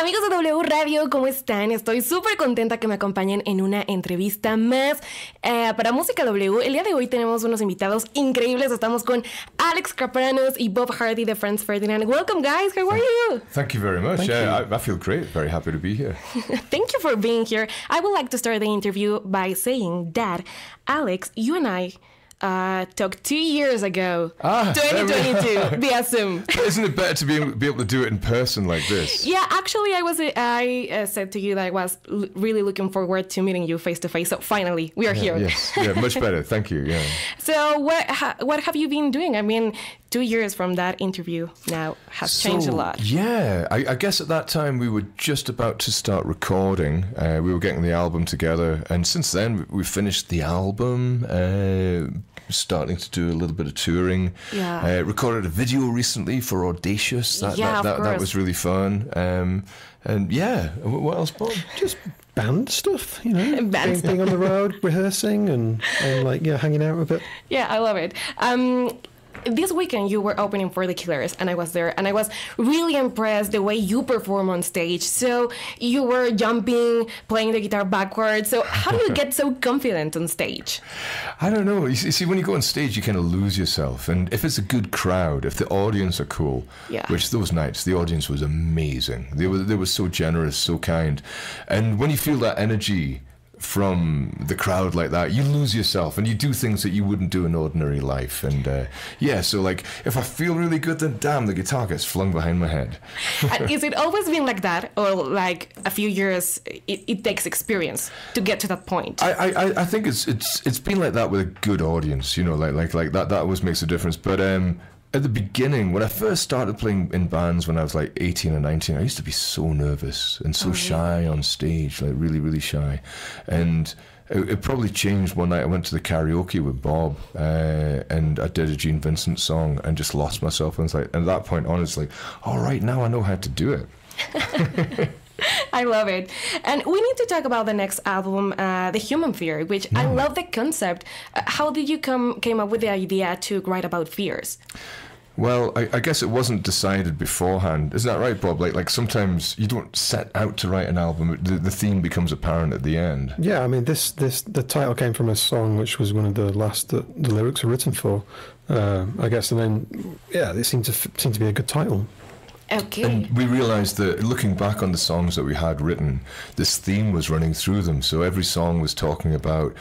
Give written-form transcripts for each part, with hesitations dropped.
Amigos de W Radio, ¿cómo están? Estoy súper contenta que me acompañen en una entrevista más para Música W. El día de hoy tenemos unos invitados increíbles. Estamos con Alex Capranos y Bob Hardy de FRANZ FERDINAND. Welcome, guys. How are you? Thank you very much. I feel great. Very happy to be here. Thank you for being here. I would like to start the interview by saying that, Alex, you and I talked 2 years ago, 2022, via Zoom. Isn't it better to be able to do it in person like this? Yeah, actually, I said to you that I was really looking forward to meeting you face to face. So finally, we are here. Yes, yeah, much better. Thank you. Yeah. So what have you been doing? I mean, 2 years from that interview now has changed a lot. Yeah, I guess at that time we were just about to start recording. We were getting the album together, and since then we finished the album. Starting to do a little bit of touring. Yeah. Recorded a video recently for Audacious. That was really fun. And yeah, what else, Bob? Just band stuff, you know, being on the road, rehearsing and like, yeah, hanging out a bit. Yeah, I love it. This weekend you were opening for The Killers, and I was there, and I was really impressed the way you perform on stage. So you were jumping, playing the guitar backwards. So how do you get so confident on stage? I don't know. You see, when you go on stage, you kind of lose yourself. And if it's a good crowd, if the audience are cool, which those nights, the audience was amazing. They were so generous, so kind. And when you feel that energy from the crowd like that, you lose yourself and you do things that you wouldn't do in ordinary life. And so like if I feel really good, then damn, the guitar gets flung behind my head. And is it always been like that, or like a few years it takes experience to get to that point? I think it's been like that with a good audience, you know, like that always makes a difference. But at the beginning, when I first started playing in bands when I was like 18 or 19, I used to be so nervous and so shy on stage, like really, really shy. And it probably changed one night. I went to the karaoke with Bob and I did a Gene Vincent song and just lost myself. And, and at that point on, it's like, all right, now I know how to do it. I love it. And we need to talk about the next album, The Human Fear, which I love the concept. How did you came up with the idea to write about fears? Well, I guess it wasn't decided beforehand. Isn't that right, Bob? Like sometimes you don't set out to write an album. The theme becomes apparent at the end. Yeah, I mean, the title came from a song which was one of the last that the lyrics were written for, I guess. And then, yeah, it seemed to be a good title. Okay. And we realised that looking back on the songs that we had written, this theme was running through them. So every song was talking about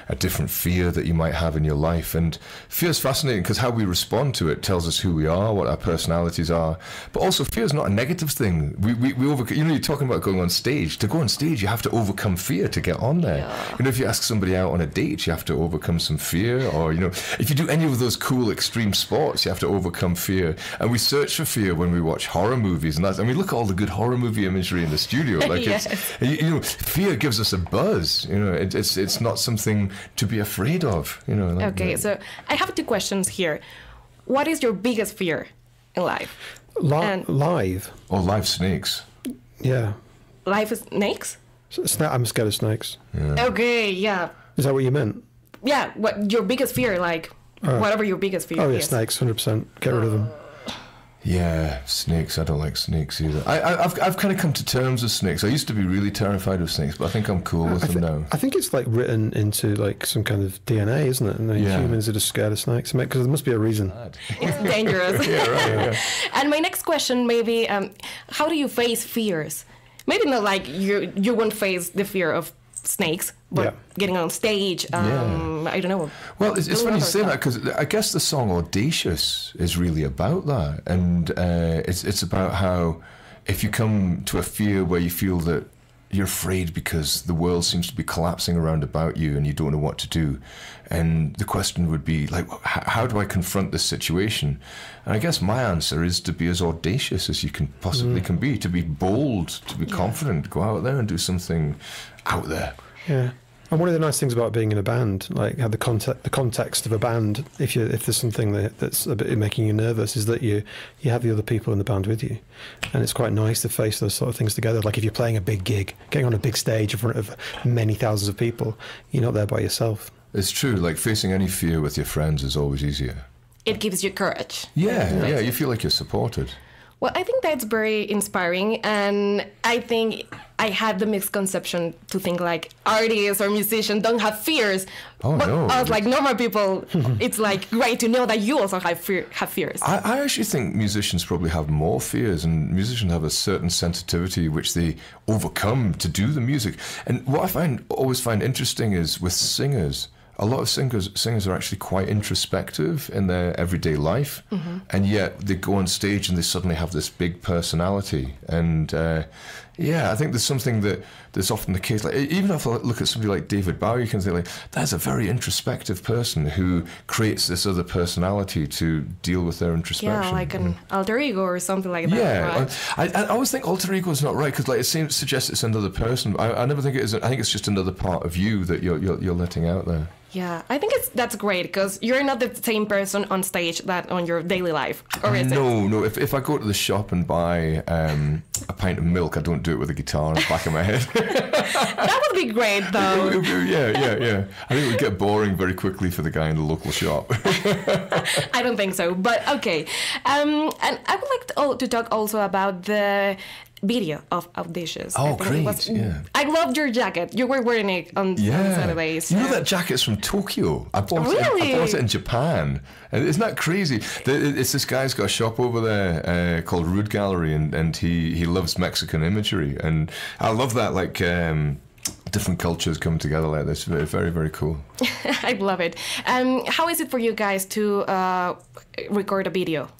a different fear that you might have in your life. And fear is fascinating because how we respond to it tells us who we are, what our personalities are. But also fear is not a negative thing. We you know, you're talking about going on stage. To go on stage, you have to overcome fear to get on there. Yeah. You know, if you ask somebody out on a date, you have to overcome some fear. Or, you know, if you do any of those cool extreme sports, you have to overcome fear. And we search for fear when we watch horror movies, and look at all the good horror movie imagery in the studio. Like yes. You know, fear gives us a buzz. You know, it's not something to be afraid of. You know. Like, okay, so I have 2 questions here. What is your biggest fear in life? Live or live snakes? Yeah. Live snakes? I'm scared of snakes. Yeah. Okay, yeah. Is that what you meant? Yeah. What your biggest fear? Like whatever your biggest fear. Oh yeah, is. Snakes, 100%. Get rid of them. Yeah, snakes. I don't like snakes either. I've kind of come to terms with snakes. I used to be really terrified of snakes, but I think I'm cool with them now. I think it's like written into like some kind of DNA, isn't it? And humans are just scared of snakes, because there must be a reason. It's dangerous. Yeah, right. Yeah. And my next question, maybe, how do you face fears? Maybe not like you won't face the fear of snakes, but getting on stage, I don't know. Well, it's funny you say that, because I guess the song Audacious is really about that. And it's about how if you come to a fear where you feel that you're afraid because the world seems to be collapsing around about you and you don't know what to do. And the question would be, like, how do I confront this situation? And I guess my answer is to be as audacious as you can possibly can be, to be bold, to be confident, go out there and do something out there. Yeah. And one of the nice things about being in a band, like how the context of a band, if there's something that's a bit making you nervous, is that you have the other people in the band with you, and it's quite nice to face those sort of things together. Like if you're playing a big gig, getting on a big stage in front of many thousands of people, you're not there by yourself. It's true. Like facing any fear with your friends is always easier. It gives you courage. Yeah, you feel like you're supported. Well, I think that's very inspiring, and I think I had the misconception to think like artists or musicians don't have fears. Oh, but no. us, like normal people, it's like great to know that you also have fears. I actually think musicians probably have more fears, and musicians have a certain sensitivity which they overcome to do the music. And what I always find interesting is with singers, a lot of singers are actually quite introspective in their everyday life, and yet they go on stage and they suddenly have this big personality. And yeah, I think there's something that's often the case. Like, even if I look at somebody like David Bowie, you can say like, that's a very introspective person who creates this other personality to deal with their introspection. Yeah, like an alter ego or something like that. Yeah, right? I always think alter ego is not right, because like it suggests it's another person. I never think it is. I think it's just another part of you that you're letting out there. Yeah, I think that's great, because you're not the same person on stage that on your daily life, or is it? No. If I go to the shop and buy a pint of milk, I don't do it with a guitar in the back of my head. That would be great, though. Yeah. I think it would get boring very quickly for the guy in the local shop. I don't think so, but okay. And I would like to talk also about the video of Audacious. Oh, great! I loved your jacket. You were wearing it on Saturdays. You know that jacket's from Tokyo. I bought it in Japan. And isn't that crazy? It's this guy's got a shop over there called Rude Gallery, and he loves Mexican imagery, and I love that, like different cultures come together like this. Very, very cool. I love it. How is it for you guys to record a video?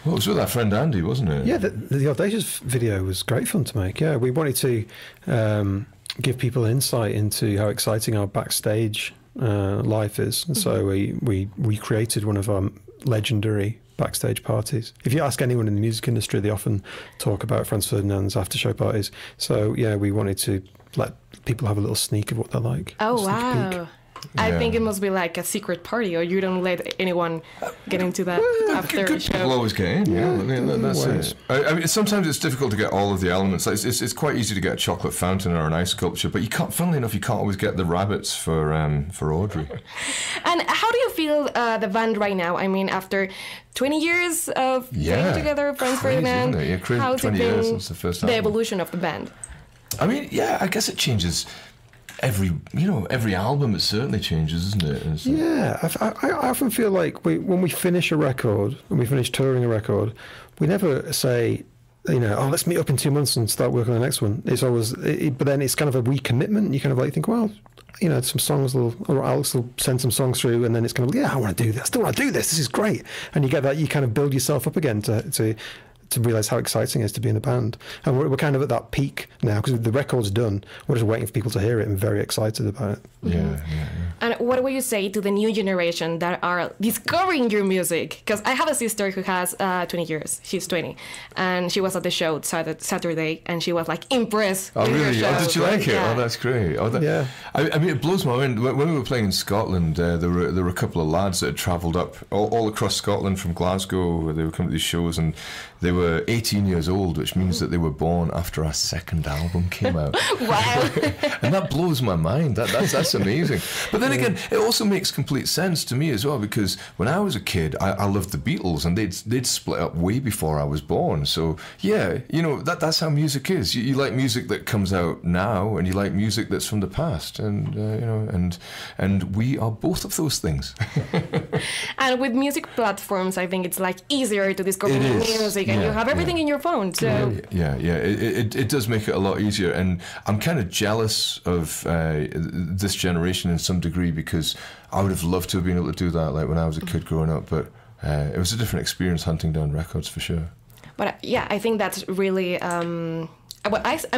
Well, it was with our friend Andy, wasn't it? Yeah, the Audacious video was great fun to make. Yeah, we wanted to give people insight into how exciting our backstage life is. And so we recreated one of our legendary backstage parties. If you ask anyone in the music industry, they often talk about FRANZ Ferdinand's after-show parties. So, yeah, we wanted to let people have a little sneak of what they're like. Oh, wow. I think it must be like a secret party, or you don't let anyone get into that after good show. People always get in, yeah. I mean, that's it. I mean, sometimes it's difficult to get all of the elements. Like, it's quite easy to get a chocolate fountain or an ice sculpture, but you can't. Funnily enough, you can't always get the rabbits for Audrey. And how do you feel the band right now? I mean, after 20 years of playing together, FRANZ Ferdinand, isn't it? Yeah, crazy. how's 20 it been? years since the first album. The evolution of the band. I mean, yeah, I guess it changes. Every album, it certainly changes, isn't it? Yeah, I often feel like when we finish a record, when we finish touring a record, we never say, let's meet up in 2 months and start working on the next one. It's always, but then it's kind of a recommitment. You kind of like think, well, some songs or Alex will send some songs through, and then it's kind of, I want to do this. I still want to do this. This is great. And you get that, you kind of build yourself up again to realise how exciting it is to be in a band. And we're kind of at that peak now, because the record's done. We're just waiting for people to hear it and very excited about it. Yeah. And what would you say to the new generation that are discovering your music? Because I have a sister who has 20 years. She's 20. And she was at the show Saturday, and she was like impressed with really? her show. Oh, did you like it? Yeah. Oh, that's great. Yeah. I mean, it blows my mind. When we were playing in Scotland, there were a couple of lads that had travelled up all across Scotland from Glasgow. They were coming to these shows, and they were 18 years old, which means that they were born after our second album came out. Wow. And that blows my mind. That's amazing. But then again, it also makes complete sense to me as well, because when I was a kid, I loved the Beatles, and they'd split up way before I was born. So yeah, that's how music is. You like music that comes out now, and you like music that's from the past, and and we are both of those things. And with music platforms, I think it's like easier to discover music, and you have everything in your phone. So yeah, it does make it a lot easier, and I'm kind of jealous of this generation in some degree, because I would have loved to have been able to do that, like when I was a kid growing up. But it was a different experience hunting down records for sure. But I think that's really. I'm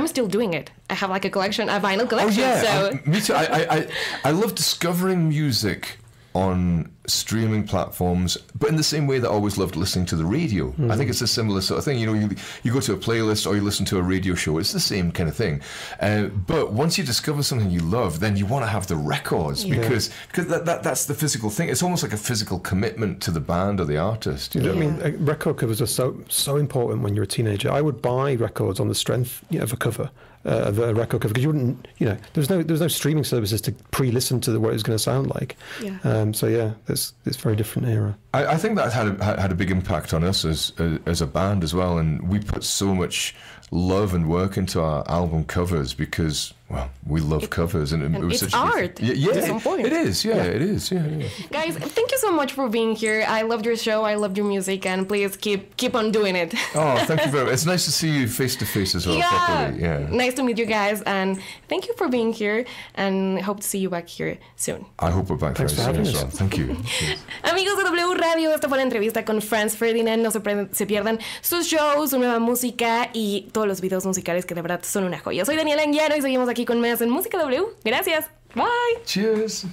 still doing it. I have like a vinyl collection. Oh yeah, so. Me too. I love discovering music on streaming platforms, but in the same way that I always loved listening to the radio. I think it's a similar sort of thing. You go to a playlist or you listen to a radio show. It's the same kind of thing. But once you discover something you love, then you want to have the records, because that's the physical thing. It's almost like a physical commitment to the band or the artist. I mean, record covers are so important when you're a teenager. I would buy records on the strength of a cover. Of a record cover, because you wouldn't, there's no streaming services to pre-listen to what it was going to sound like. So yeah, it's a very different era. I think that had a big impact on us as a band as well, and we put so much love and work into our album covers because, well, we love covers, and it was it's such art. Yeah, at some point. it is. Yeah, it is. Yeah. Guys, thank you so much for being here. I loved your show. I loved your music, and please keep on doing it. Oh, thank you very much. It's nice to see you face to face as well. Yeah. Properly. Yeah. Nice to meet you guys, and thank you for being here, and hope to see you back here soon. I hope we're back very soon as well. Thank you. Amigos de W Radio, esta fue la entrevista con FRANZ Ferdinand. No se pierdan sus shows, su nueva música y todos los videos musicales que de verdad son una joya. Soy Daniela Anguiano y seguimos aquí con más en Música W. Gracias. Bye. Cheers.